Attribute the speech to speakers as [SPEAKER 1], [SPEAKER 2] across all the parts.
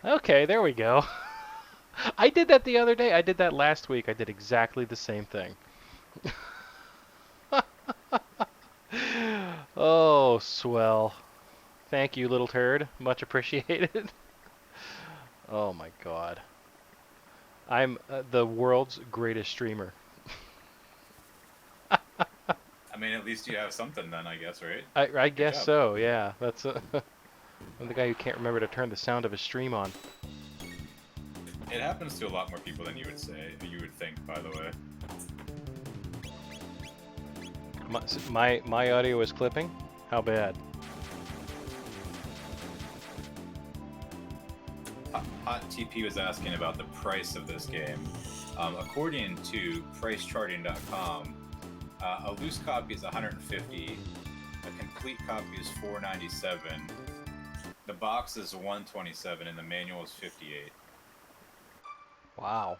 [SPEAKER 1] Okay, there we go. I did that the other day. I did that last week. I did exactly the same thing. Oh, swell. Thank you, little turd. Much appreciated. Oh my god. I'm the world's greatest streamer.
[SPEAKER 2] I mean, at least you have something then, I guess, right?
[SPEAKER 1] I
[SPEAKER 2] Good
[SPEAKER 1] guess
[SPEAKER 2] job.
[SPEAKER 1] so, yeah. That's I'm the guy who can't remember to turn the sound of his stream on.
[SPEAKER 2] It happens to a lot more people than you would say, you would think, by the way.
[SPEAKER 1] My audio is clipping? How bad?
[SPEAKER 2] Hot TP was asking about the price of this game. According to pricecharting.com, a loose copy is 150, a complete copy is 497, the box is 127, and the manual is 58.
[SPEAKER 1] Wow.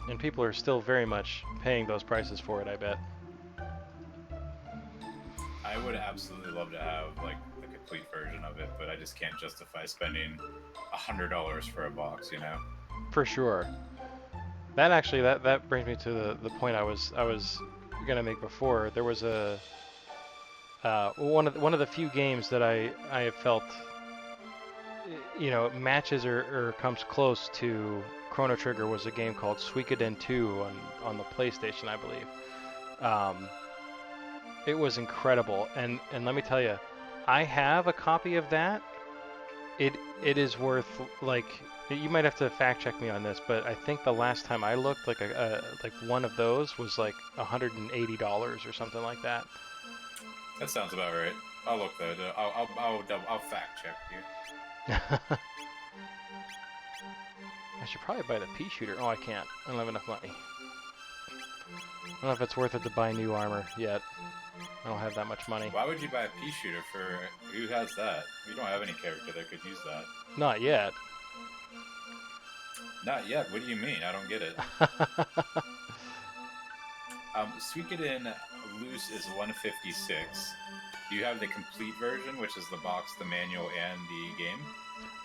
[SPEAKER 1] And people are still very much paying those prices for it, I bet.
[SPEAKER 2] I would absolutely love to have like the complete version of it, but I just can't justify spending $100 for a box, you know?
[SPEAKER 1] For sure. That actually that brings me to the point I was gonna make before. There was a one of the few games that I have felt matches or comes close to Chrono Trigger was a game called Suikoden 2 on the PlayStation, I believe. Um, it was incredible, and let me tell you, I have a copy of that. It is worth like you might have to fact check me on this, but I think the last time I looked, like one of those was like $180 or something like that.
[SPEAKER 2] That sounds about right. I'll look that. I'll fact check you.
[SPEAKER 1] I should probably buy the pea shooter. Oh, I can't. I don't have enough money. I don't know if it's worth it to buy new armor yet. I don't have that much money.
[SPEAKER 2] Why would you buy a pea shooter for? Who has that? You don't have any character that could use that.
[SPEAKER 1] Not yet.
[SPEAKER 2] Not yet. What do you mean? I don't get it. Suikoden loose is 156. Do you have the complete version, which is the box, the manual, and the game?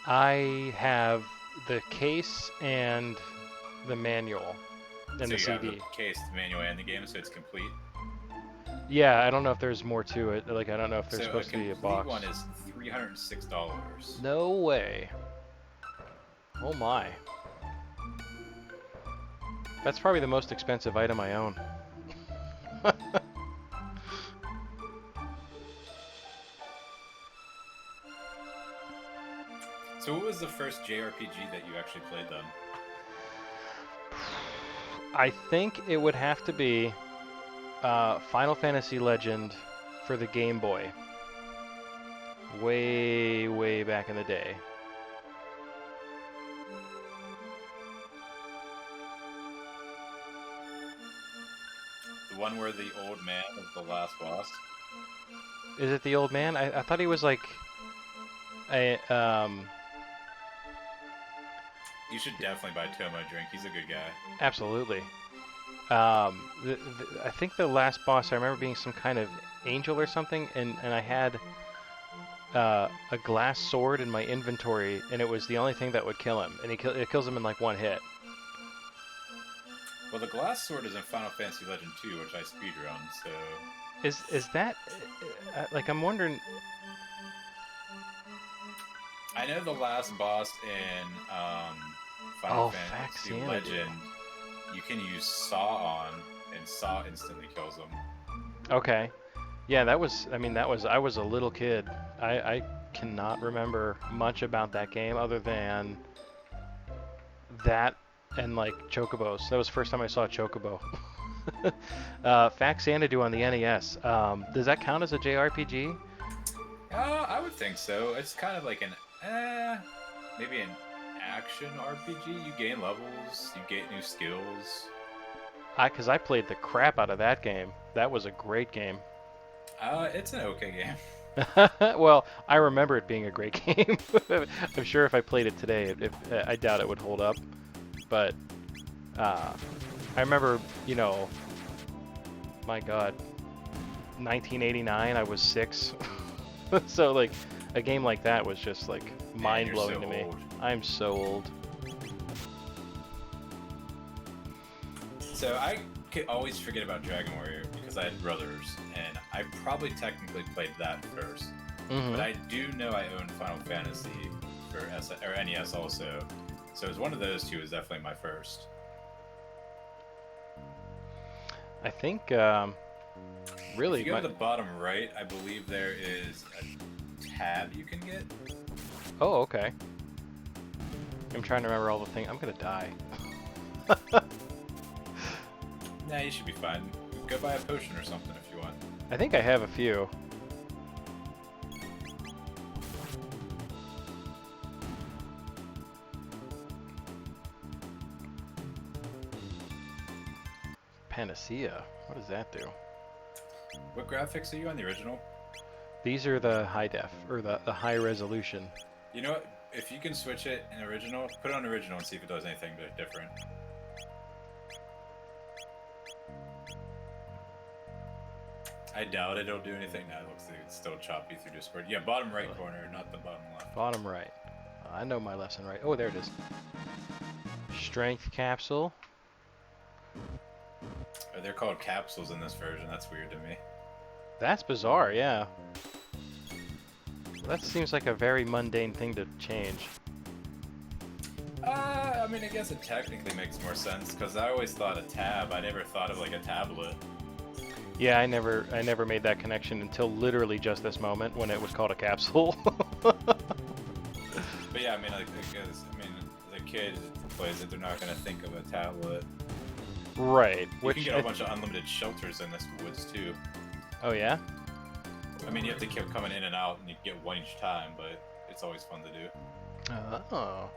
[SPEAKER 1] I have the case and the manual and
[SPEAKER 2] So
[SPEAKER 1] the
[SPEAKER 2] you have
[SPEAKER 1] CD.
[SPEAKER 2] the case, the manual, and the game, so it's complete.
[SPEAKER 1] Yeah, I don't know if there's more to it. Like, I don't know if there's
[SPEAKER 2] So
[SPEAKER 1] supposed to be a
[SPEAKER 2] complete
[SPEAKER 1] box.
[SPEAKER 2] one is $306.
[SPEAKER 1] No way. Oh my. That's probably the most expensive item I own.
[SPEAKER 2] So what was the first JRPG that you actually played then?
[SPEAKER 1] I think it would have to be Final Fantasy Legend for the Game Boy. Way, way back in the day.
[SPEAKER 2] The one where the old man is the last boss?
[SPEAKER 1] Is it the old man? I thought he was like a
[SPEAKER 2] You should definitely buy Tomo a drink. He's a good guy.
[SPEAKER 1] absolutely. I think the last boss I remember being some kind of angel or something, and I had a glass sword in my inventory, and it was the only thing that would kill him, and it kills him in like one hit.
[SPEAKER 2] Well, the glass sword is in Final Fantasy Legend 2, which I speedrun, so...
[SPEAKER 1] Is that like I'm wondering?
[SPEAKER 2] I know the last boss in Final
[SPEAKER 1] Oh,
[SPEAKER 2] Fantasy
[SPEAKER 1] Faxiana,
[SPEAKER 2] Legend, you can use Saw on, and Saw instantly kills him.
[SPEAKER 1] Okay. Yeah, that was. I mean, I was a little kid. I cannot remember much about that game other than that and like Chocobos. That was the first time I saw a Chocobo. Fax Xanadu on the NES. Does that count as a JRPG?
[SPEAKER 2] I would think so. It's kind of like maybe an action RPG. You gain levels, you get new skills.
[SPEAKER 1] Because I played the crap out of that game. That was a great game.
[SPEAKER 2] It's an okay game.
[SPEAKER 1] Well, I remember it being a great game. I'm sure if I played it today, I doubt it would hold up. But I remember, my God, 1989. I was 6, so like a game like that was just like
[SPEAKER 2] Man, you're
[SPEAKER 1] mind-blowing
[SPEAKER 2] so
[SPEAKER 1] to me.
[SPEAKER 2] old.
[SPEAKER 1] I'm so old.
[SPEAKER 2] So I could always forget about Dragon Warrior because I had brothers, and I probably technically played that first.
[SPEAKER 1] Mm-hmm.
[SPEAKER 2] But I do know I own Final Fantasy for NES also. So it was one of those two. Was definitely my first.
[SPEAKER 1] I think
[SPEAKER 2] If
[SPEAKER 1] really
[SPEAKER 2] you go to the bottom right, I believe there is a tab you can get.
[SPEAKER 1] Oh, okay. I'm trying to remember all the things. I'm gonna die.
[SPEAKER 2] Nah, you should be fine. Go buy a potion or something if you want.
[SPEAKER 1] I think I have a few. Panacea. What does that do?
[SPEAKER 2] What graphics are you on the original?
[SPEAKER 1] These are the high def, or the high resolution.
[SPEAKER 2] You know what? If you can switch it in original, put it on original and see if it does anything different. I doubt it'll do anything. Now it looks like it's still choppy through Discord. Yeah, bottom right corner, not the bottom left.
[SPEAKER 1] Bottom right. I know my lesson right. Oh, there it is. Strength capsule.
[SPEAKER 2] Oh, they're called capsules in this version. That's weird to me.
[SPEAKER 1] That's bizarre, yeah. That seems like a very mundane thing to change.
[SPEAKER 2] I mean, I guess it technically makes more sense because I always thought a tab. I never thought of like a tablet.
[SPEAKER 1] Yeah, I never made that connection until literally just this moment when it was called a capsule.
[SPEAKER 2] But yeah, I mean, like, I guess, I mean, the kid who plays it, they're not gonna think of a tablet.
[SPEAKER 1] Right.
[SPEAKER 2] You can get a bunch of unlimited shelters in this woods too.
[SPEAKER 1] Oh yeah?
[SPEAKER 2] I mean, you have to keep coming in and out, and you get one each time, but it's always fun to do.
[SPEAKER 1] Oh.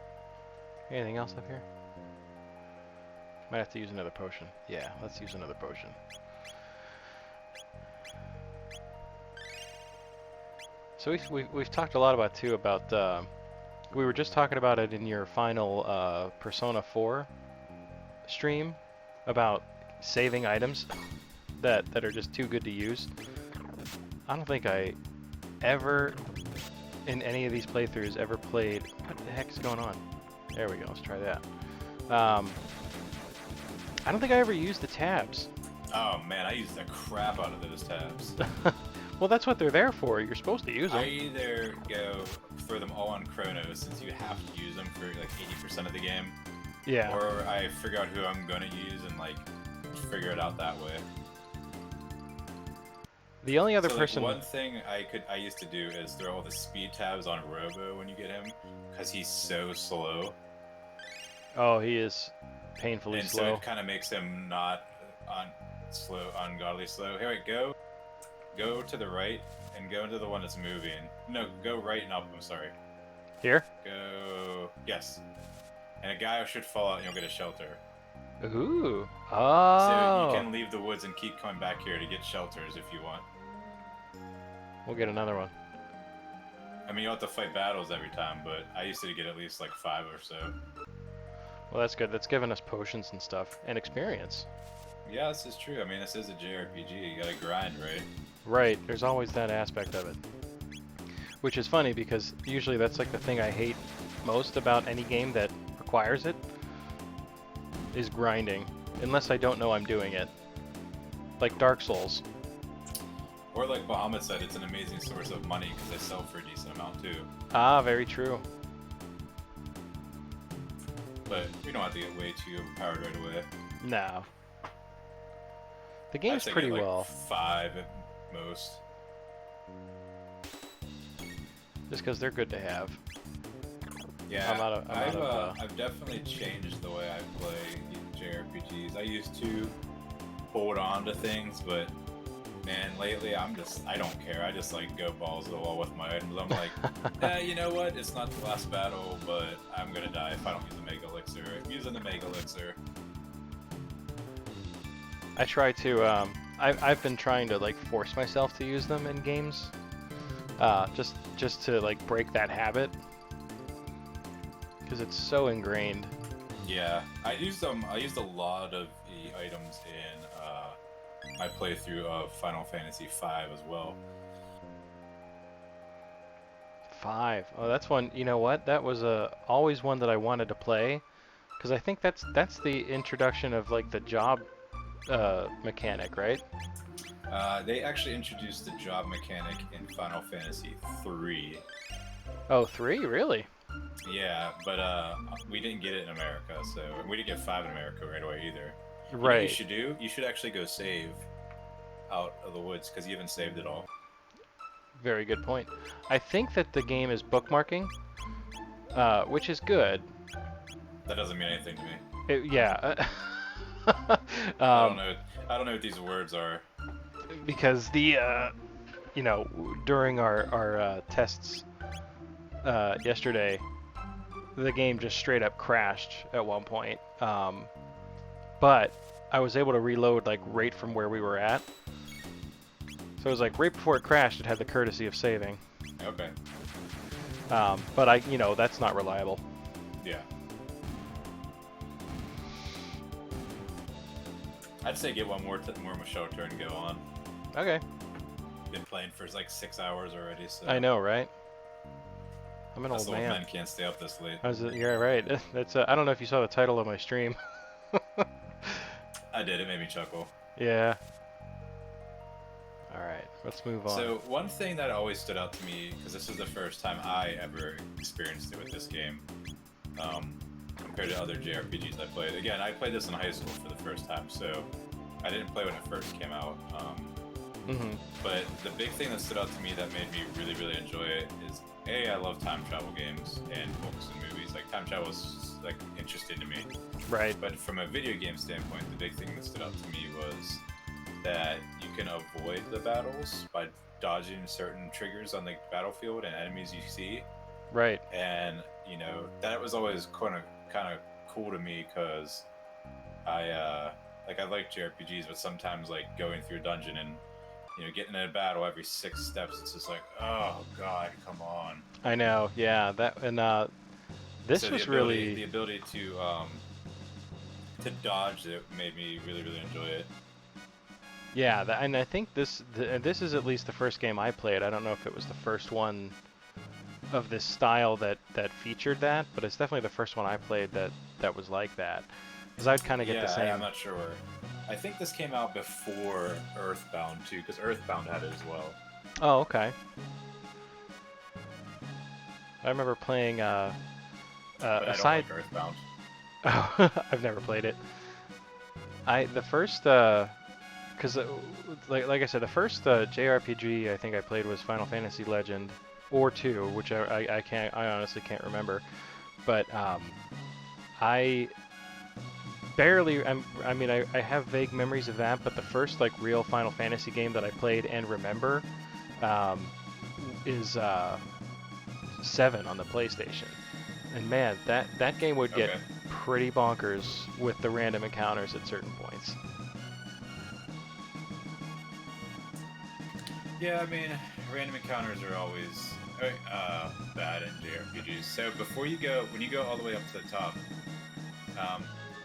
[SPEAKER 1] Anything else up here? Might have to use another potion. Yeah, let's use another potion. So we've talked a lot about too about we were just talking about it in your final Persona 4 stream about saving items that are just too good to use. I don't think I ever in any of these playthroughs ever played. What the heck is going on? There we go. Let's try that. I don't think I ever used the tabs.
[SPEAKER 2] Oh man, I use the crap out of those tabs.
[SPEAKER 1] Well, that's what they're there for. You're supposed to use them.
[SPEAKER 2] I either go throw them all on Chrono since you have to use them for like 80% of the game.
[SPEAKER 1] Yeah.
[SPEAKER 2] Or I figure out who I'm gonna use and like figure it out that way.
[SPEAKER 1] The only other
[SPEAKER 2] So,
[SPEAKER 1] person.
[SPEAKER 2] Like, one thing I used to do is throw all the speed tabs on Robo when you get him, because he's so slow.
[SPEAKER 1] Oh, he is painfully
[SPEAKER 2] And
[SPEAKER 1] slow.
[SPEAKER 2] so it kind of makes him not ungodly slow. Here we go. Go to the right and go into the one that's moving. No, go right and up. I'm sorry.
[SPEAKER 1] Here?
[SPEAKER 2] Go. Yes. And a guy should fall out and you'll get a shelter.
[SPEAKER 1] Ooh.
[SPEAKER 2] So
[SPEAKER 1] Oh.
[SPEAKER 2] you can leave the woods and keep coming back here to get shelters if you want.
[SPEAKER 1] We'll get another one.
[SPEAKER 2] I mean, you'll have to fight battles every time, but I used to get at least like 5 or so.
[SPEAKER 1] Well, that's good. That's giving us potions and stuff and experience.
[SPEAKER 2] Yeah, this is true. I mean, this is a JRPG. You gotta grind, right?
[SPEAKER 1] Right. There's always that aspect of it. Which is funny because usually that's like the thing I hate most about any game that requires it is grinding. Unless I don't know I'm doing it. Like Dark Souls.
[SPEAKER 2] Or like Bahamut said, it's an amazing source of money because they sell for a decent amount too.
[SPEAKER 1] Ah, very true.
[SPEAKER 2] But we don't have to get way too overpowered right away.
[SPEAKER 1] No. The
[SPEAKER 2] I'd
[SPEAKER 1] game's
[SPEAKER 2] say
[SPEAKER 1] pretty
[SPEAKER 2] get, like,
[SPEAKER 1] well.
[SPEAKER 2] 5 at most.
[SPEAKER 1] Just because they're good to have.
[SPEAKER 2] Yeah,
[SPEAKER 1] I'm out of,
[SPEAKER 2] I've definitely changed the way I play JRPGs. I used to hold on to things, but man, lately I don't care. I just like go balls to the wall with my items. I'm like, you know what? It's not the last battle, but I'm gonna die if I don't use the Mega Elixir. I'm using the Mega Elixir.
[SPEAKER 1] I try to, I've been trying to like force myself to use them in games. Just to like break that habit. Because it's so ingrained.
[SPEAKER 2] Yeah, I used a lot of the items in my playthrough of Final Fantasy V as well.
[SPEAKER 1] 5. Oh, that's one. You know what? That was always one that I wanted to play, because I think that's the introduction of like the job mechanic, right?
[SPEAKER 2] They actually introduced the job mechanic in Final Fantasy 3.
[SPEAKER 1] Oh, 3, really?
[SPEAKER 2] Yeah, but we didn't get it in America, so we didn't get 5 in America right away either. You know what you
[SPEAKER 1] Right.
[SPEAKER 2] should do? You should actually go save out of the woods because you haven't saved it all.
[SPEAKER 1] Very good point. I think that the game is bookmarking, which is good.
[SPEAKER 2] That doesn't mean anything to me.
[SPEAKER 1] Yeah.
[SPEAKER 2] I don't
[SPEAKER 1] um,
[SPEAKER 2] know. I don't know what these words are.
[SPEAKER 1] because the during our tests yesterday, the game just straight up crashed at one point. But I was able to reload like right from where we were at. So it was like right before it crashed, it had the courtesy of saving.
[SPEAKER 2] Okay.
[SPEAKER 1] But that's not reliable.
[SPEAKER 2] Yeah. I'd say get one more Michelle turn and go on.
[SPEAKER 1] Okay.
[SPEAKER 2] Been playing for like 6 hours already, so.
[SPEAKER 1] I know, right? I'm an
[SPEAKER 2] Us
[SPEAKER 1] old man.
[SPEAKER 2] men can't stay up this late.
[SPEAKER 1] You're right. That's I don't know if you saw the title of my stream.
[SPEAKER 2] I did. It made me chuckle.
[SPEAKER 1] Yeah. All right, let's move on.
[SPEAKER 2] So one thing that always stood out to me, because this is the first time I ever experienced it with this game, compared to other JRPGs I played. Again, I played this in high school for the first time, so I didn't play when it first came out. But the big thing that stood out to me that made me really, really enjoy it is, A, I love time travel games and books and movies. Like, time travel is, like, interesting to me.
[SPEAKER 1] Right.
[SPEAKER 2] But from a video game standpoint, the big thing that stood out to me was that you can avoid the battles by dodging certain triggers on the battlefield and enemies you see.
[SPEAKER 1] Right.
[SPEAKER 2] And, that was always kind of cool to me, because I like JRPGs, but sometimes, like, going through a dungeon and getting in a battle every 6 steps, it's just like, oh god, come on.
[SPEAKER 1] I know, yeah. That and this
[SPEAKER 2] so
[SPEAKER 1] was
[SPEAKER 2] the ability to dodge it made me really, really enjoy it.
[SPEAKER 1] Yeah, and I think this is at least the first game I played. I don't know if it was the first one of this style that featured that, but it's definitely the first one I played that was like that. Because I'd kind of get the same.
[SPEAKER 2] I'm not sure. I think this came out before Earthbound too, because Earthbound had it as well.
[SPEAKER 1] Oh, okay. I remember playing
[SPEAKER 2] But
[SPEAKER 1] aside.
[SPEAKER 2] I don't like Earthbound.
[SPEAKER 1] Oh, I've never played it. The first because like I said, the first JRPG I think I played was Final Fantasy Legend or 2, which I honestly can't remember. But I barely. I have vague memories of that, but the first like real Final Fantasy game that I played and remember is 7 on the PlayStation. And man, that game would get pretty bonkers with the random encounters at certain points.
[SPEAKER 2] Yeah, I mean, random encounters are always bad in JRPGs. So when you go all the way up to the top,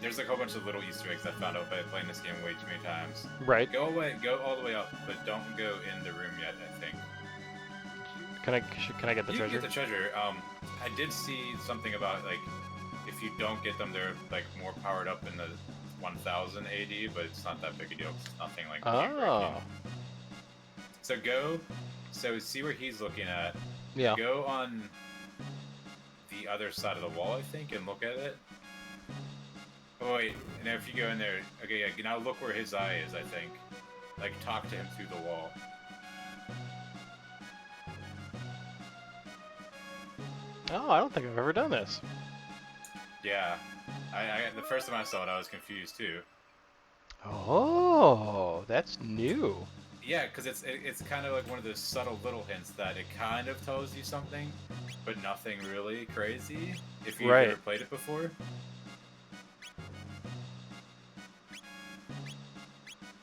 [SPEAKER 2] there's like a whole bunch of little Easter eggs I found out by playing this game way too many times.
[SPEAKER 1] Right.
[SPEAKER 2] Go all the way up, but don't go in the room yet, I think.
[SPEAKER 1] Can I get the treasure?
[SPEAKER 2] You can get the treasure. I did see something about, like, if you don't get them, they're like more powered up in the 1000 AD, but it's not that big a deal. It's nothing like.
[SPEAKER 1] Oh.
[SPEAKER 2] So see where he's looking at.
[SPEAKER 1] Yeah.
[SPEAKER 2] Go on the other side of the wall, I think, and look at it. Oh wait, and if you go in there, okay, yeah, now look where his eye is, I think. Like, talk to him through the wall.
[SPEAKER 1] Oh, I don't think I've ever done this.
[SPEAKER 2] Yeah, I the first time I saw it, I was confused too.
[SPEAKER 1] Oh, that's new.
[SPEAKER 2] Yeah, because it's kind of like one of those subtle little hints that it kind of tells you something, but nothing really crazy if you've
[SPEAKER 1] Right.
[SPEAKER 2] never played it before.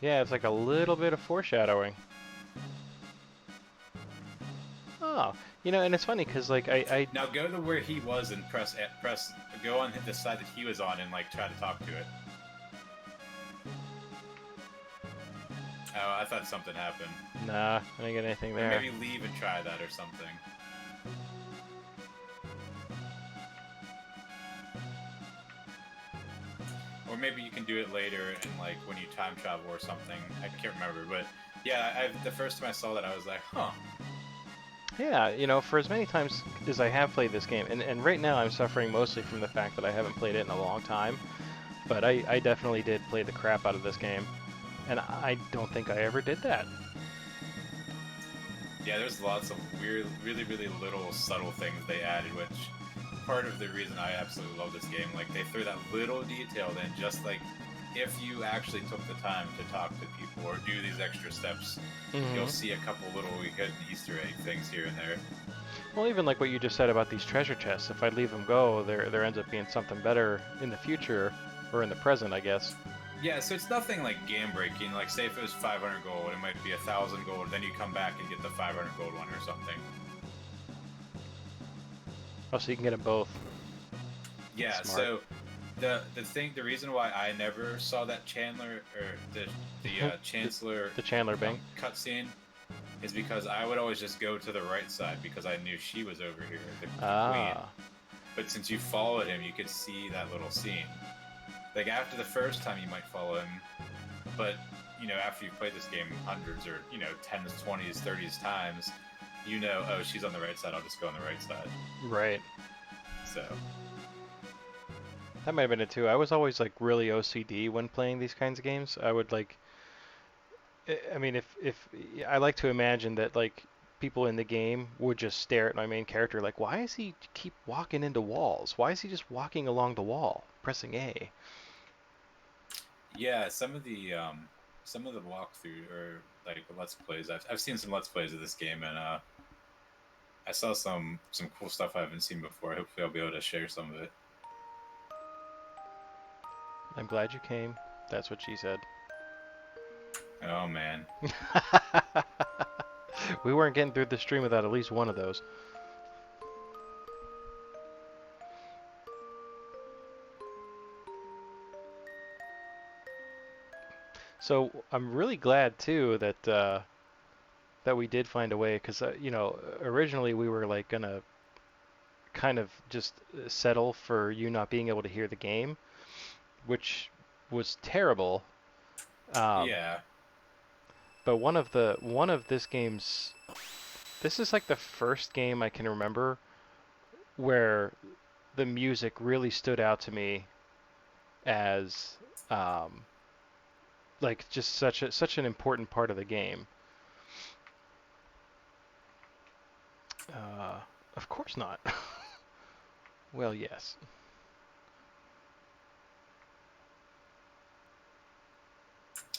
[SPEAKER 1] Yeah, it's like a little bit of foreshadowing. Oh, and it's funny because like I
[SPEAKER 2] Now go to where he was and go on the side that he was on and like try to talk to it. Oh, I thought something happened.
[SPEAKER 1] Nah, I didn't get anything there.
[SPEAKER 2] Maybe leave and try that or something. or maybe you can do it later and like when you time travel or something. I can't remember, but yeah, the first time I saw that, I was like, huh.
[SPEAKER 1] Yeah, you know, for as many times as I have played this game, and right now I'm suffering mostly from the fact that I haven't played it in a long time, but I definitely did play the crap out of this game, and I don't think I ever did that.
[SPEAKER 2] Yeah, there's lots of weird, really, really little subtle things they added, which part of the reason I absolutely love this game. Like, they threw that little detail in, just like if you actually took the time to talk to people or do these extra steps, you'll see a couple little hidden Easter egg things here and there.
[SPEAKER 1] Well, even like what you just said about these treasure chests, if I leave them go, there ends up being something better in the future, or in the present, I guess.
[SPEAKER 2] Yeah, so it's nothing like game breaking. Like, say if it was 500 gold, it might be 1,000 gold. Then you come back and get the 500 gold one or something.
[SPEAKER 1] Oh, so you can get them both.
[SPEAKER 2] Yeah.
[SPEAKER 1] Smart.
[SPEAKER 2] So the reason why I never saw that Chandler or the Chancellor
[SPEAKER 1] the Chandler Bing
[SPEAKER 2] cutscene is because I would always just go to the right side because I knew she was over here, the queen. But since you followed him, you could see that little scene. Like, after the first time, you might follow him, but, you know, after you've played this game hundreds or, you know, 10s, 20s, 30s times, you know, oh, she's on the right side, I'll just go on the right side.
[SPEAKER 1] Right.
[SPEAKER 2] So.
[SPEAKER 1] That might have been it too. I was always like really OCD when playing these kinds of games. I would like, I mean, if I like to imagine that like people in the game would just stare at my main character like, why is he keep walking into walls? Why is he just walking along the wall, pressing A?
[SPEAKER 2] Yeah, some of the walkthrough or like the Let's Plays, I've seen some Let's Plays of this game, and I saw some cool stuff I haven't seen before. Hopefully, I'll be able to share some of it.
[SPEAKER 1] I'm glad you came. That's what she said.
[SPEAKER 2] Oh man.
[SPEAKER 1] We weren't getting through the stream without at least one of those. So I'm really glad too that that we did find a way, because you know, originally we were like gonna kind of just settle for you not being able to hear the game, which was terrible.
[SPEAKER 2] Yeah.
[SPEAKER 1] But one of this game's, this is like the first game I can remember where the music really stood out to me as like just such an important part of the game. Of course not. Well, yes.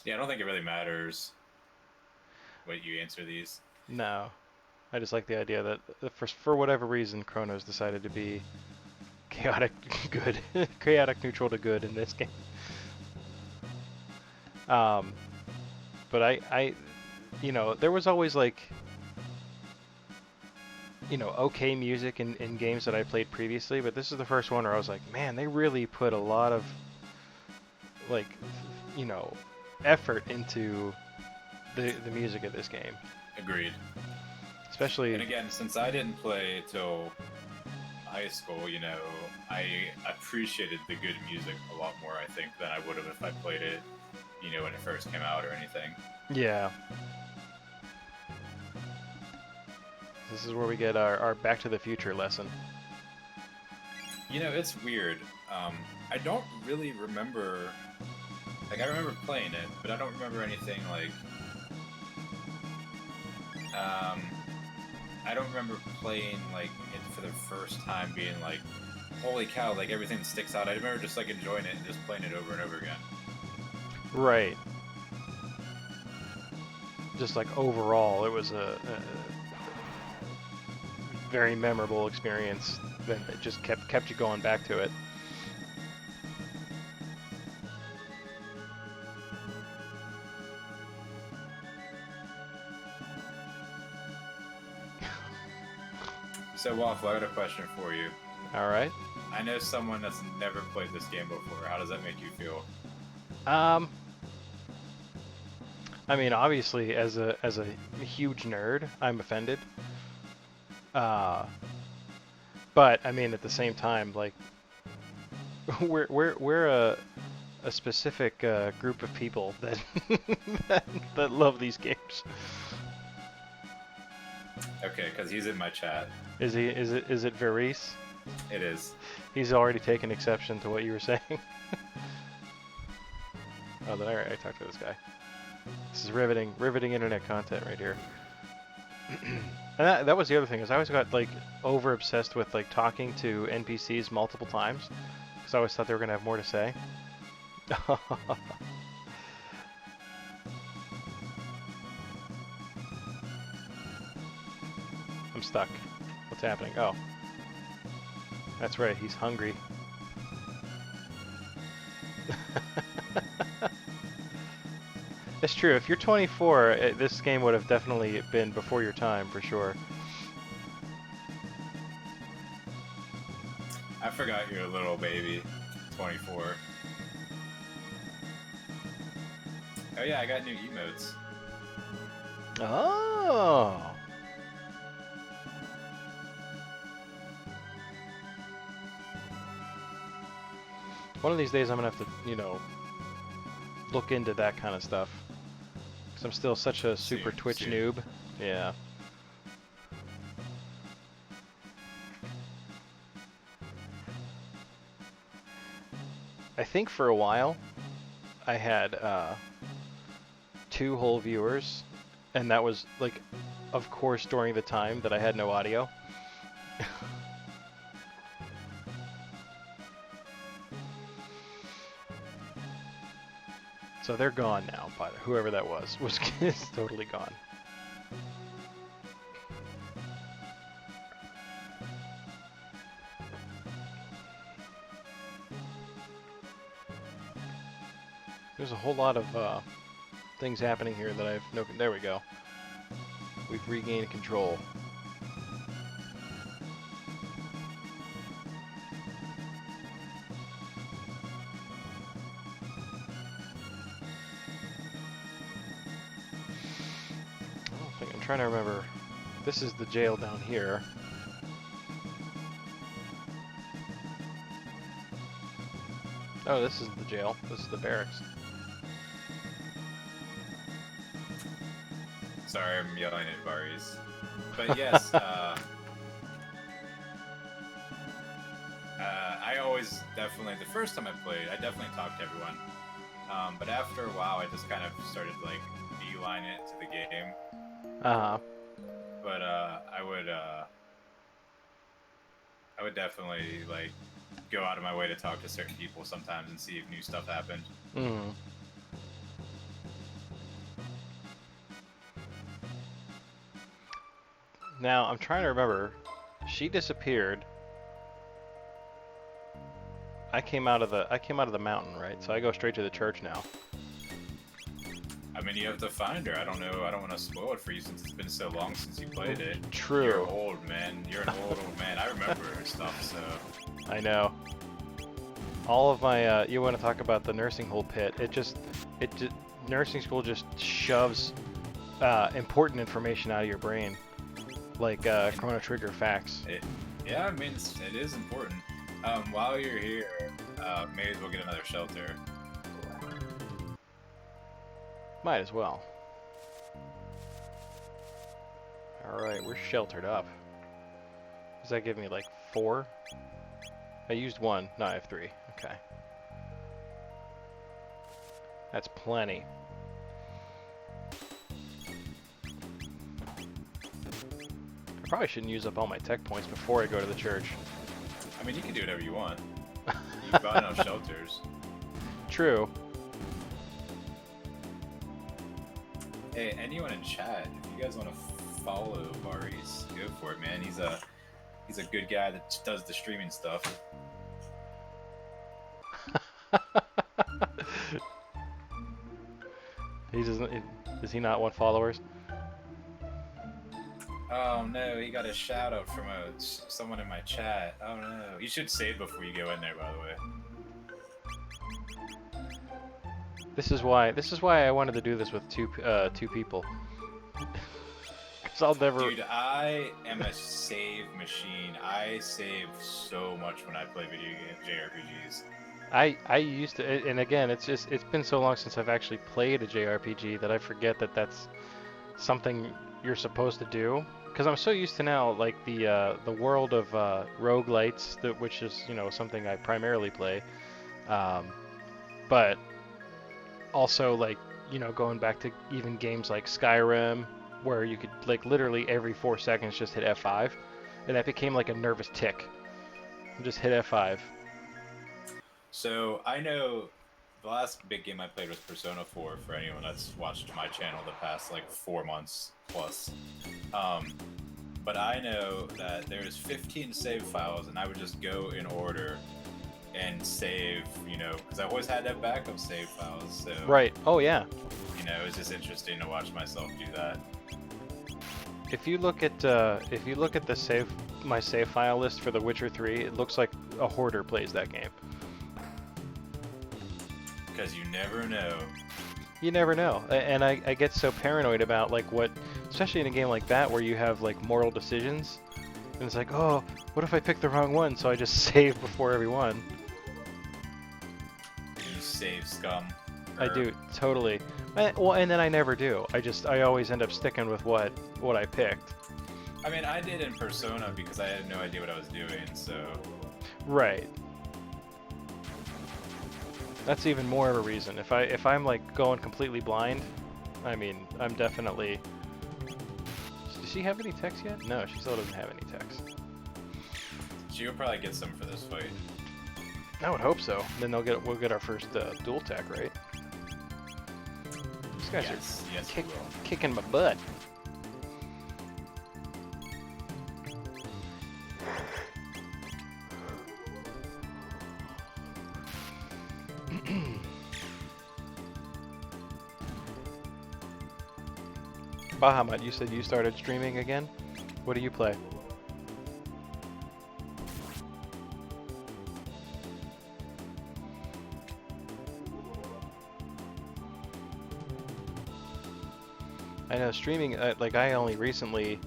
[SPEAKER 2] Yeah, I don't think it really matters what you answer these.
[SPEAKER 1] No. I just like the idea that for whatever reason, Chrono's decided to be chaotic good, chaotic neutral to good in this game. But I, you know, there was always like, you know, okay music in games that I played previously, but this is the first one where I was like, man, they really put a lot of, like, you know, effort into the music of this game.
[SPEAKER 2] Agreed.
[SPEAKER 1] Especially.
[SPEAKER 2] And again, since I didn't play till high school, you know, I appreciated the good music a lot more, I think, than I would have if I played it, you know, when it first came out or anything.
[SPEAKER 1] Yeah. This is where we get our Back to the Future lesson.
[SPEAKER 2] You know, it's weird. I don't really remember... Like, I remember playing it, but I don't remember anything, like... I don't remember playing, like, it for the first time being like, holy cow, like, everything sticks out. I remember just, like, enjoying it and just playing it over and over again.
[SPEAKER 1] Right. Just, like, overall, it was a very memorable experience that just kept you going back to it.
[SPEAKER 2] So, Waffle, I got a question for you.
[SPEAKER 1] All right.
[SPEAKER 2] I know someone that's never played this game before. How does that make you feel?
[SPEAKER 1] I mean, obviously, as a huge nerd, I'm offended. But I mean, at the same time, like, we're a specific group of people that, that love these games.
[SPEAKER 2] Okay, because he's in my chat.
[SPEAKER 1] Is he? Is it Verice?
[SPEAKER 2] It is.
[SPEAKER 1] He's already taken exception to what you were saying. Oh, then I talked to this guy. This is riveting internet content right here. And that was the other thing, is I always got like over obsessed with like talking to NPCs multiple times, because I always thought they were gonna have more to say. I'm stuck. What's happening? Oh, that's right. He's hungry. It's true. If you're 24, this game would have definitely been before your time, for sure.
[SPEAKER 2] I forgot you're a little baby. 24. Oh yeah, I got new emotes.
[SPEAKER 1] Oh. One of these days I'm gonna have to, you know, look into that kind of stuff. Because I'm still such a super Twitch noob. Yeah. I think for a while I had 2 whole viewers, and that was like, of course, during the time that I had no audio. So they're gone now, but whoever that was is totally gone. There's a whole lot of things happening here that I've no. There we go. We've regained control. I'm trying to remember. This is the jail down here. Oh, this isn't the jail. This is the barracks.
[SPEAKER 2] Sorry, I'm yelling at Varies. But yes, I always definitely, the first time I played, I definitely talked to everyone. But after a while, I just kind of started like beeline it to the game. But I would definitely like go out of my way to talk to certain people sometimes and see if new stuff happened.
[SPEAKER 1] Mm. Now I'm trying to remember. She disappeared. I came out of the mountain, right? So I go straight to the church now.
[SPEAKER 2] I mean, you have to find her. I don't know. I don't want to spoil it for you since it's been so long since you played it.
[SPEAKER 1] True.
[SPEAKER 2] You're old, man. You're an old man. I remember her stuff, so.
[SPEAKER 1] I know. All of my, you want to talk about the nursing hole pit? Nursing school just shoves important information out of your brain, like Chrono Trigger facts.
[SPEAKER 2] Yeah, I mean, it is important. While you're here, may as well get another shelter.
[SPEAKER 1] Might as well. Alright, we're sheltered up. Does that give me like 4? I used 1. No, I have 3. Okay. That's plenty. I probably shouldn't use up all my tech points before I go to the church.
[SPEAKER 2] I mean, you can do whatever you want. You've got enough shelters.
[SPEAKER 1] True.
[SPEAKER 2] Hey, anyone in chat, if you guys want to follow Varies, go for it, man. He's a good guy that does the streaming stuff.
[SPEAKER 1] He doesn't. Does he not want followers?
[SPEAKER 2] Oh no, he got a shout out from someone in my chat. Oh no, you should save before you go in there, by the way.
[SPEAKER 1] This is why I wanted to do this with two people. Cause I'll never.
[SPEAKER 2] Dude, I am a save machine. I save so much when I play video game JRPGs.
[SPEAKER 1] I used to, and again, it's been so long since I've actually played a JRPG that I forget that that's something you're supposed to do. Because I'm so used to now, like the world of roguelites, which is something I primarily play. Um, but also like going back to even games like Skyrim, where you could like literally every 4 seconds just hit F5, and that became like a nervous tick. Just hit F5.
[SPEAKER 2] So I know the last big game I played was Persona 4 for anyone that's watched my channel the past like 4 months plus. Um, but I know that there's 15 save files, and I would just go in order and save, because I always had to have backup save files. So
[SPEAKER 1] Right. Oh yeah.
[SPEAKER 2] It's just interesting to watch myself do that.
[SPEAKER 1] If you look at my save file list for The Witcher 3, it looks like a hoarder plays that game.
[SPEAKER 2] Because you never know.
[SPEAKER 1] You never know, and I get so paranoid about like especially in a game like that where you have like moral decisions, and it's like, oh, what if I pick the wrong one? So I just save before every one.
[SPEAKER 2] You save scum.
[SPEAKER 1] I do, totally. Well, and then I never do. I always end up sticking with what I picked.
[SPEAKER 2] I mean, I did in Persona because I had no idea what I was doing, so...
[SPEAKER 1] Right. That's even more of a reason. If I'm like going completely blind, I mean, I'm definitely... Does she have any text yet? No, she still doesn't have any text.
[SPEAKER 2] She'll probably get some for this fight.
[SPEAKER 1] I would hope so. Then we'll get our first dual tech, right? These guys are kicking my butt. Bahamut, you said you started streaming again? What do you play? I know streaming, like I only recently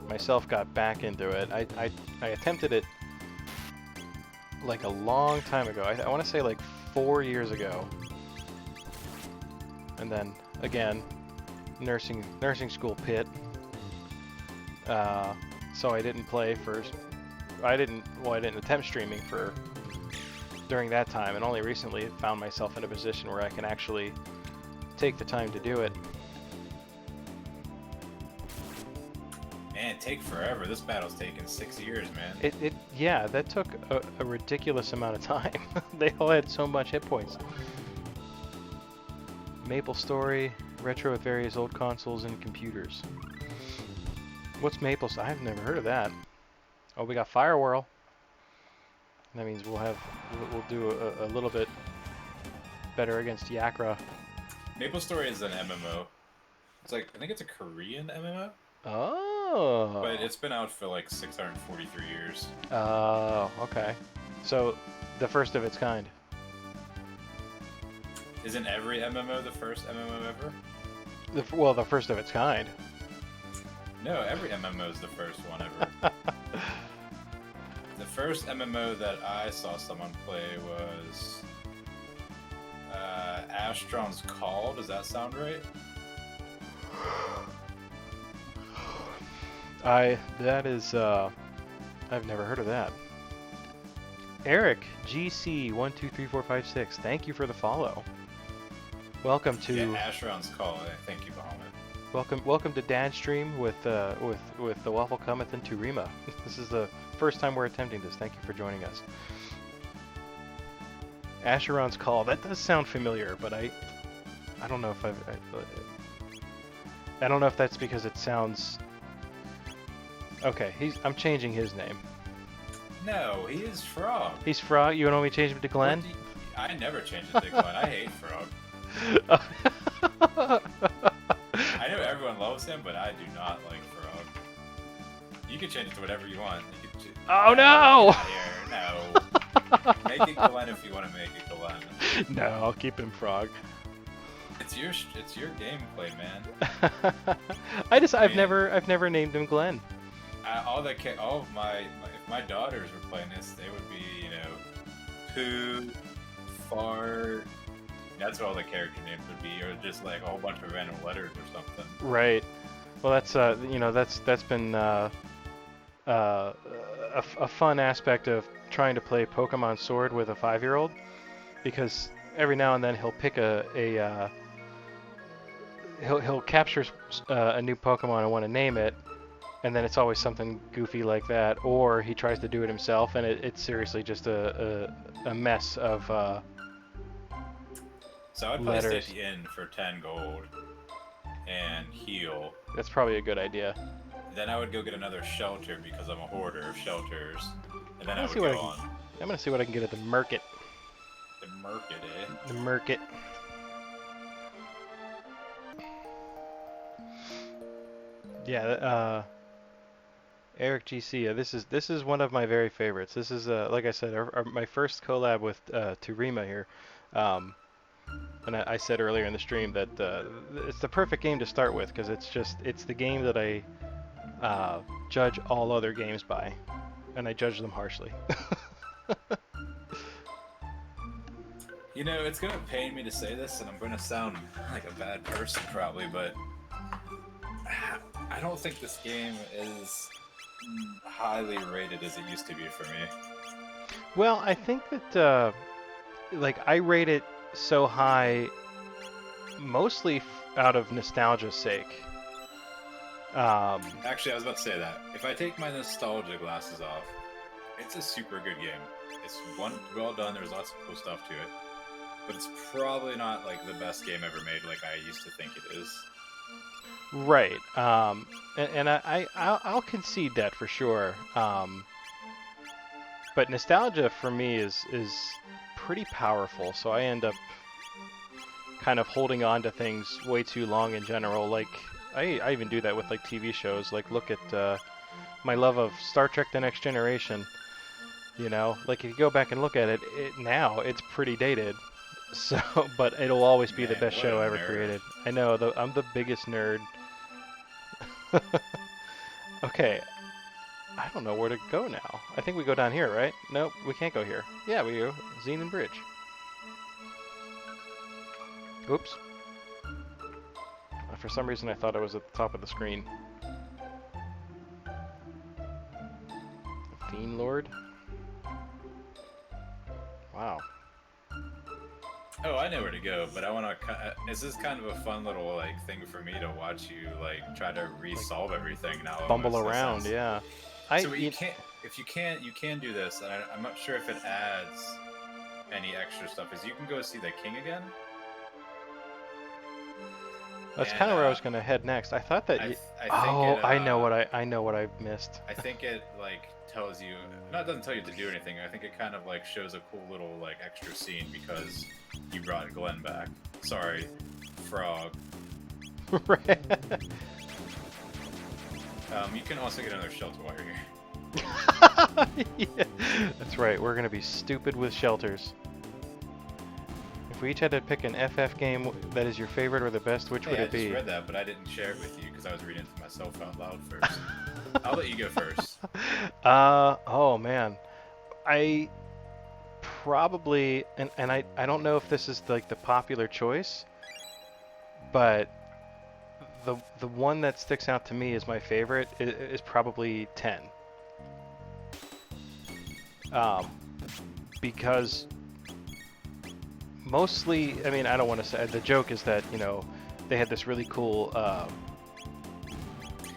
[SPEAKER 1] myself got back into it. I attempted it like a long time ago. I want to say like 4 years ago. And then again, nursing school pit. So I didn't play for, I didn't attempt streaming for during that time, and only recently found myself in a position where I can actually take the time to do it.
[SPEAKER 2] Man, it take forever. This battle's taken 6 years, man.
[SPEAKER 1] Yeah, that took a ridiculous amount of time. They all had so much hit points. Maple Story, retro with various old consoles and computers. What's Maple? I've never heard of that. Oh, we got Fire Whirl. That means we'll do a little bit better against Yakra.
[SPEAKER 2] Maple Story is an MMO. It's like, I think it's a Korean MMO.
[SPEAKER 1] Oh.
[SPEAKER 2] But it's been out for like 643 years.
[SPEAKER 1] Oh, okay. So, the first of its kind.
[SPEAKER 2] Isn't every MMO the first MMO ever?
[SPEAKER 1] Well, the first of its kind.
[SPEAKER 2] No, every MMO is the first one ever. The first MMO that I saw someone play was Astron's Call. Does that sound right?
[SPEAKER 1] I've never heard of that. Eric, GC123456, thank you for the follow. Welcome to
[SPEAKER 2] Astron's Call. Thank you, Bahamut.
[SPEAKER 1] Welcome to Dad Stream with the Waffle Cometh and Toorima. This is the first time we're attempting this. Thank you for joining us. Asheron's Call. That does sound familiar, but I don't know if I don't know if that's because it sounds. Okay, I'm changing his name.
[SPEAKER 2] No, he is Frog.
[SPEAKER 1] He's Frog. You want me to change him to Glenn?
[SPEAKER 2] I never changed it to Glenn. I hate Frog. I know everyone loves him, but I do not like Frog. You can change it to whatever you want.
[SPEAKER 1] Oh no!
[SPEAKER 2] No. Make it Glenn if you want to make it Glenn.
[SPEAKER 1] No, I'll keep him Frog.
[SPEAKER 2] It's your gameplay, man.
[SPEAKER 1] I've never named him Glenn.
[SPEAKER 2] If my daughters were playing this, they would be, Pooh, far. That's what all the character names would be, or just like a whole bunch of random letters or something.
[SPEAKER 1] Right. Well, that's that's been a fun aspect of trying to play Pokemon Sword with a 5-year-old, because every now and then he'll pick he'll capture a new Pokemon and want to name it, and then it's always something goofy like that, or he tries to do it himself, and it's seriously just a mess of
[SPEAKER 2] So I'd probably stay at the inn for 10 gold and heal.
[SPEAKER 1] That's probably a good idea.
[SPEAKER 2] Then I would go get another shelter because I'm a hoarder of shelters, and then I would
[SPEAKER 1] I'm gonna see what I can get at the market.
[SPEAKER 2] The market, eh?
[SPEAKER 1] The market. Yeah, Eric GC. This is one of my very favorites. This is like I said, my first collab with Toorima here. And I said earlier in the stream that it's the perfect game to start with, because it's the game that I judge all other games by, and I judge them harshly.
[SPEAKER 2] You know, it's gonna pain me to say this, and I'm gonna sound like a bad person probably, but I don't think this game is highly rated as it used to be for me.
[SPEAKER 1] Well, I think that like I rate it so high mostly out of nostalgia's sake.
[SPEAKER 2] Actually, I was about to say that. If I take my nostalgia glasses off, it's a super good game. It's well done, there's lots of cool stuff to it. But it's probably not like the best game ever made like I used to think it is.
[SPEAKER 1] Right. And I'll concede that for sure. But nostalgia for me is pretty powerful, so I end up kind of holding on to things way too long in general. Like I even do that with like TV shows. Like look at my love of Star Trek: The Next Generation. You know, like if you go back and look at it now, it's pretty dated. So, but it'll always be the best show ever created. I know, I'm the biggest nerd. Okay, I don't know where to go now. I think we go down here, right? Nope, we can't go here. Yeah, we go. Xenon Bridge. Oops. For some reason I thought it was at the top of the screen. Fiend Lord? Wow.
[SPEAKER 2] Oh, I know where to go, but I want to. This is kind of a fun little like thing for me to watch you like try to resolve everything now.
[SPEAKER 1] Bumble around, yeah.
[SPEAKER 2] So you can do this, and I'm not sure if it adds any extra stuff. Is you can go see the king again.
[SPEAKER 1] That's kind of where I was gonna head next. I thought that. I know what I missed.
[SPEAKER 2] I think it like tells you. No, it doesn't tell you to do anything. I think it kind of like shows a cool little like extra scene because you brought Glenn back. Sorry, Frog.
[SPEAKER 1] Right.
[SPEAKER 2] You can also get another shelter while you're here.
[SPEAKER 1] Yeah, that's right. We're gonna be stupid with shelters. If we each had to pick an FF game that is your favorite or the best, which would it be?
[SPEAKER 2] I just read that, but I didn't share it with you because I was reading it to myself out loud first. I'll let you go first.
[SPEAKER 1] Oh man, I probably and I don't know if this is like the popular choice, but the one that sticks out to me as my favorite is probably 10. Because mostly, I mean, I don't want to say, the joke is that, you know, they had this really cool,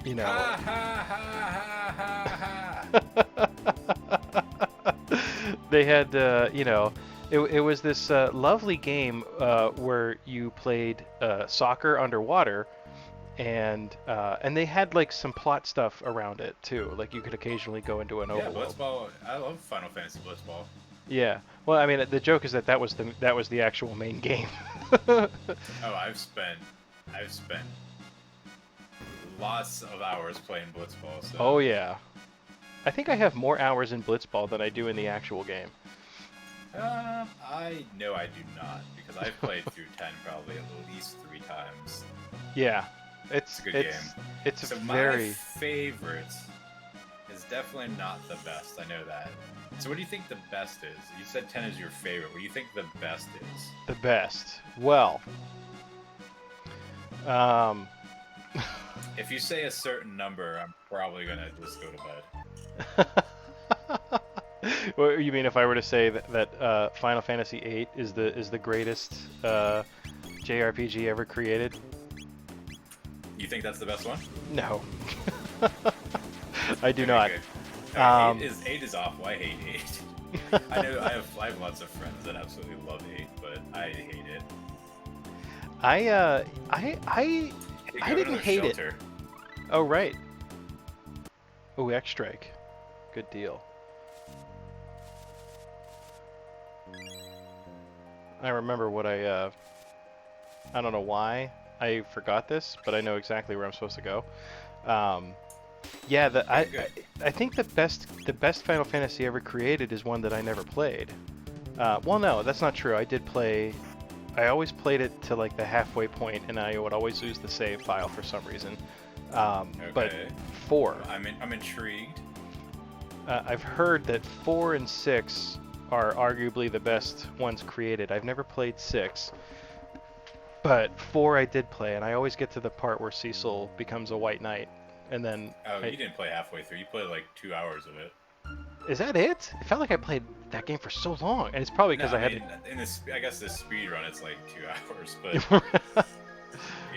[SPEAKER 1] you know...
[SPEAKER 2] Ha, ha, ha, ha, ha, ha.
[SPEAKER 1] They had, you know, it was this lovely game where you played soccer underwater, and they had like some plot stuff around it too. Like you could occasionally go into an overworld.
[SPEAKER 2] Yeah, Blitzball. I love Final Fantasy Blitzball.
[SPEAKER 1] Yeah. Well, I mean, the joke is that was the actual main game.
[SPEAKER 2] Oh, I've spent lots of hours playing Blitzball. So.
[SPEAKER 1] Oh yeah. I think I have more hours in Blitzball than I do in the actual game.
[SPEAKER 2] I know I do not, because I've played through 10 probably at least 3 times.
[SPEAKER 1] Yeah, it's
[SPEAKER 2] a good game.
[SPEAKER 1] It's
[SPEAKER 2] so
[SPEAKER 1] very...
[SPEAKER 2] my favorite is definitely not the best. I know that. So what do you think the best is? You said 10 is your favorite. What do you think the best is?
[SPEAKER 1] The best. Well, um,
[SPEAKER 2] If you say a certain number, I'm probably gonna just go to bed.
[SPEAKER 1] What you mean if I were to say that Final Fantasy VIII is the greatest JRPG ever created?
[SPEAKER 2] You think that's the best one?
[SPEAKER 1] No, I do
[SPEAKER 2] Okay,
[SPEAKER 1] not.
[SPEAKER 2] good. Alright, 8 is awful. I hate 8. I know I have lots of friends that absolutely love 8, but I hate it.
[SPEAKER 1] I
[SPEAKER 2] Hey, go
[SPEAKER 1] didn't
[SPEAKER 2] to the
[SPEAKER 1] hate it.
[SPEAKER 2] shelter.
[SPEAKER 1] Oh right. Oh, X Strike. Good deal. I remember what I don't know why I forgot this, but I know exactly where I'm supposed to go. Yeah, I think the best Final Fantasy ever created is one that I never played. Well, no, that's not true. I did play. I always played it to like the halfway point, and I would always lose the save file for some reason. But
[SPEAKER 2] Okay.
[SPEAKER 1] 4.
[SPEAKER 2] I'm intrigued.
[SPEAKER 1] I've heard that 4 and 6 are arguably the best ones created. I've never played 6, but 4 I did play, and I always get to the part where Cecil becomes a white knight, and then
[SPEAKER 2] Oh, you didn't play halfway through. You played like 2 hours of it.
[SPEAKER 1] is that it? It felt like I played that game for so long, and it's probably because
[SPEAKER 2] No,
[SPEAKER 1] I had
[SPEAKER 2] mean, in this, I guess the speed run it's like 2 hours, but
[SPEAKER 1] to.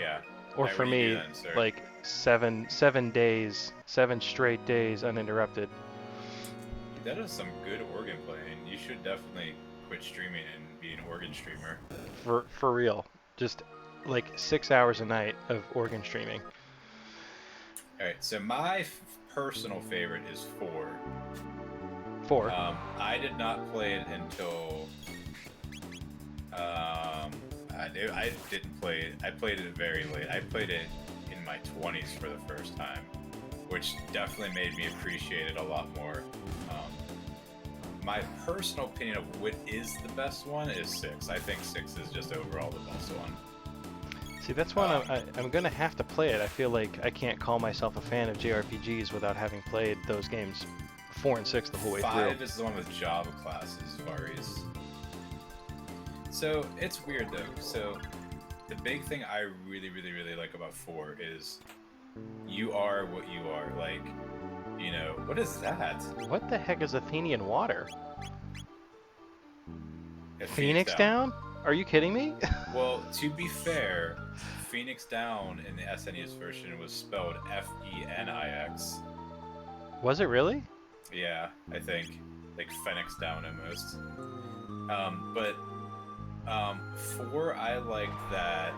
[SPEAKER 2] yeah.
[SPEAKER 1] Or
[SPEAKER 2] Alright,
[SPEAKER 1] for
[SPEAKER 2] what do you
[SPEAKER 1] me,
[SPEAKER 2] do then, sir?
[SPEAKER 1] like 7 days, 7 straight days uninterrupted.
[SPEAKER 2] That is some good organ playing. You should definitely quit streaming and be an organ streamer.
[SPEAKER 1] For real. Just like 6 hours a night of organ streaming.
[SPEAKER 2] Alright, so my personal favorite is 4.
[SPEAKER 1] 4.
[SPEAKER 2] I did not play it until I didn't play it. I played it very late. I played it in my 20s for the first time, which definitely made me appreciate it a lot more. My personal opinion of what is the best one is 6. I think 6 is just overall the best one.
[SPEAKER 1] See, that's why I'm gonna have to play it. I feel like I can't call myself a fan of JRPGs without having played those games 4 and 6 the whole way
[SPEAKER 2] 5
[SPEAKER 1] through.
[SPEAKER 2] is the one with Java classes, Varies. So it's weird though. So the big thing I really like about 4 is you are what you are. Like, you know, what is that?
[SPEAKER 1] What the heck is Athenian water?
[SPEAKER 2] A
[SPEAKER 1] Phoenix Down? Are you kidding me?
[SPEAKER 2] Well, to be fair, Phoenix Down in the SNES version was spelled F-E-N-I-X.
[SPEAKER 1] Was it really?
[SPEAKER 2] Yeah, I think. Like Phoenix Down almost. But 4, I liked that,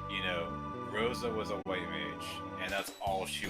[SPEAKER 2] you know, Rosa was a white mage, and that's all she was.